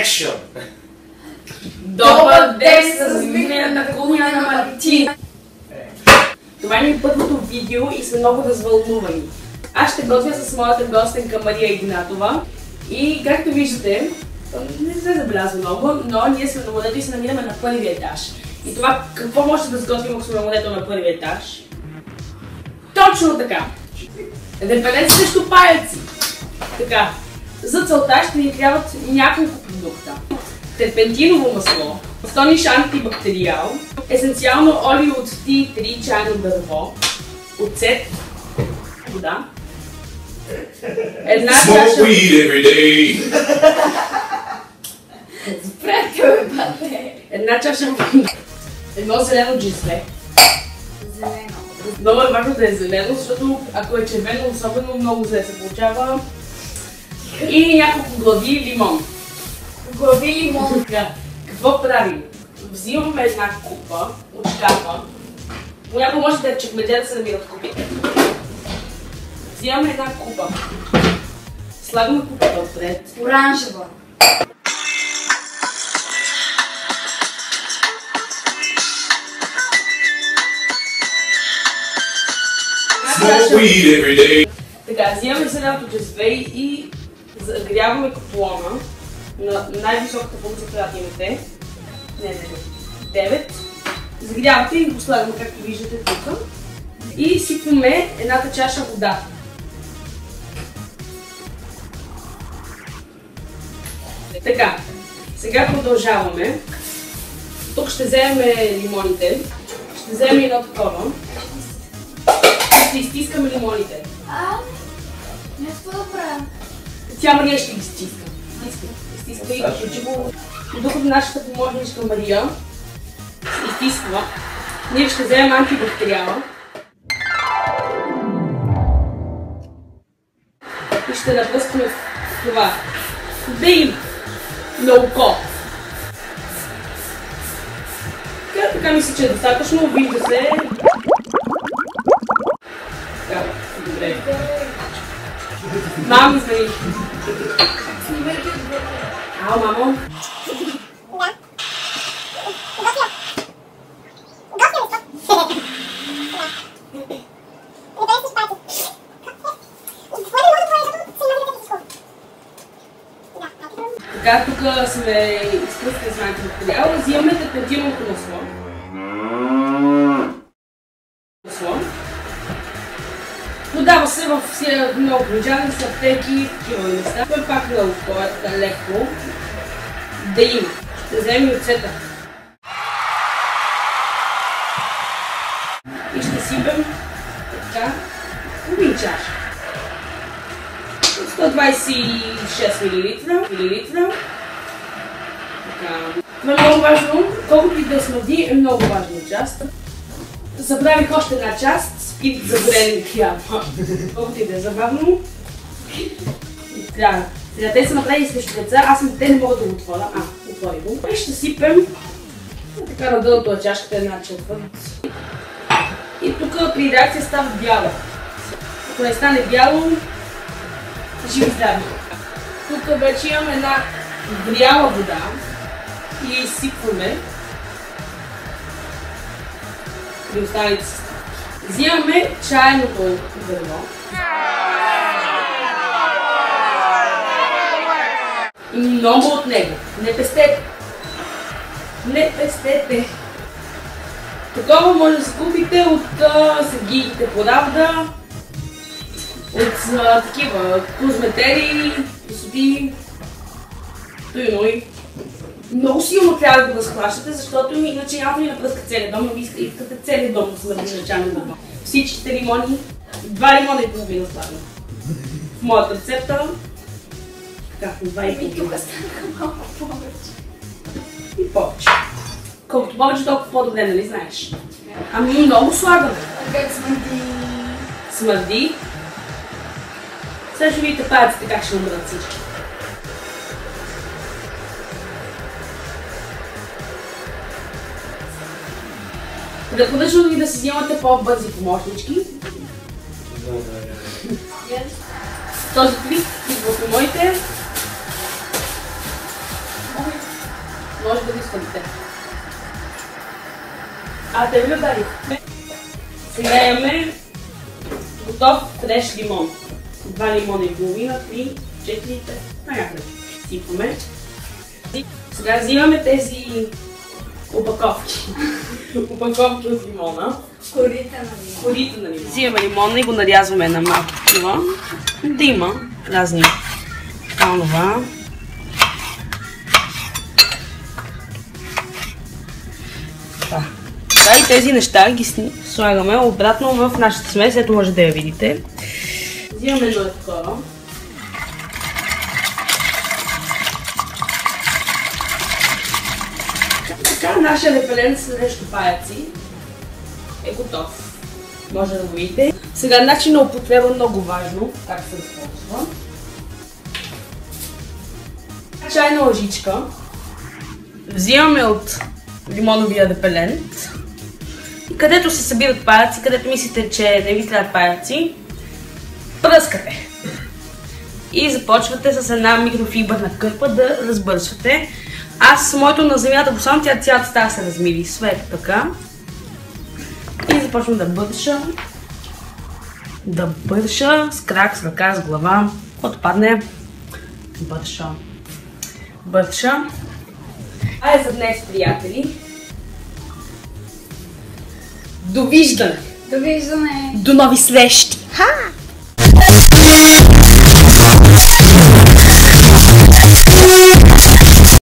Action! Добър ден с разминената кухня на Мартин! Това е ми първото видео и сме много развълнувани. Аз ще готвя с моята гостенка Мария Игнатова и както виждате, не се забелязва много, но ние сме на морето и се намираме на първия етаж. И това какво може да сготвим, ако сме на морето на първия етаж? Точно така! Репелет срещу паяци! Така, за целта ще ни трябват няколко продукта. Терпентиново масло, стониш антибактериал, есенциално олио от T3 чайно дърво, оцет, вода, една чаша... Една чаша вода, едно зелено джизле. Много е важно да е зелено, защото ако е червено, особено много зле се получава. И няколко глави лимон. Глави лимон. Какво правим? Взимаме една купа от шкафа. Понякога може да е чекмедже да се намират купите. Взимаме една купа. Слагаме купата отпред. Оранжева. Така, взимаме зеленото джезве и загряваме котлона на най-високата функция, която имате. Не, 9. Загрявате и го слагаме, както виждате тук. И сипваме едната чаша вода. Така, сега продължаваме. Тук ще вземем лимоните. Ще вземем едно такова. Ще изтискаме лимоните. Не какво да правя? Тя Мария ще ги стиска. Изтиска и включи го. Докато нашата помощничка Мария се изтисква, ние ще вземем антибактериала и ще напръскаме това. Да им на око. Така мисля, че е достатъчно. Вижда се. Така, добре. Мам, извини. Ау, мамо. Така, тук сме изпръскали с антибактериал. Взимаме терпентиновото масло. Продава се в много производители, с аптеки, такива места. Той пак много така леко да има. Ще вземем и оцета. И ще сипем така половин чаша. 126 мл. Това е много важно. Колкото и да смърди, е много важна част. Забравих още една част. Спит за горени хляб. Колкото и да е забавно. Сега те са направили срещу деца, аз те не мога да го отворя. Отвори го. И ще сипем така на дъното на чашката една четвърт. И тук при реакция става бяло. Ако не стане бяло, живи здрави. Тук вече имаме една вряла вода и я изсипваме при останалите съставки. Взимаме чайното дърво и много от него. Не пестете! Не пестете! Такова може да се купите от Сергийките по Равда, от такива козметери, посоти, той. Много силно трябва да го разхващате, защото иначе няма да ви напръска целият дом, но ви искате целият дом да смърди на чайно дърво. Всичките лимони, 2 лимона и половина слагам. В моята рецепта, така, 2,5. Тук станаха малко повече. И повече. Колкото повече, толкова по-добре, нали знаеш? Ами много слагаме. Как смърди? Смърди. Сега ще видите паяците как ще умрат всички. Препоръчвам ви да си взимате по-бързи помощнички. Този клип идва в моите. Може да ви свалите. А, те ви удари. Сега имаме готов фреш лимон. 2 лимона и половина, 3, 4, 5, някъде. Сипваме. Сега взимаме тези опаковки. Опаковки от лимона. Корите на лимона. Взимаме лимона и го нарязваме на малко такива. Да има разни това. Така и тези неща ги слагаме обратно в нашата смес, ето може да я видите. Взимаме едно такова. Така, нашия репелент срещу паяци е готов. Може да го видите. Сега начин на употреба е много важно, как се използва. Чайна лъжичка. Взимаме от лимоновия репелент. И където се събират паяци, където мислите, че не ви трябват паяци, пръскате. И започвате с една микрофибърна кърпа да разбършвате. Аз с моето на земята го сам, тя цялата става се размири. Свет така. И започвам да бърша. Да бърша с крак, с ръка, с глава. Когато падне, бърша. Бърша. Айде за днес, приятели. Довиждане! Довиждане! До нови срещи!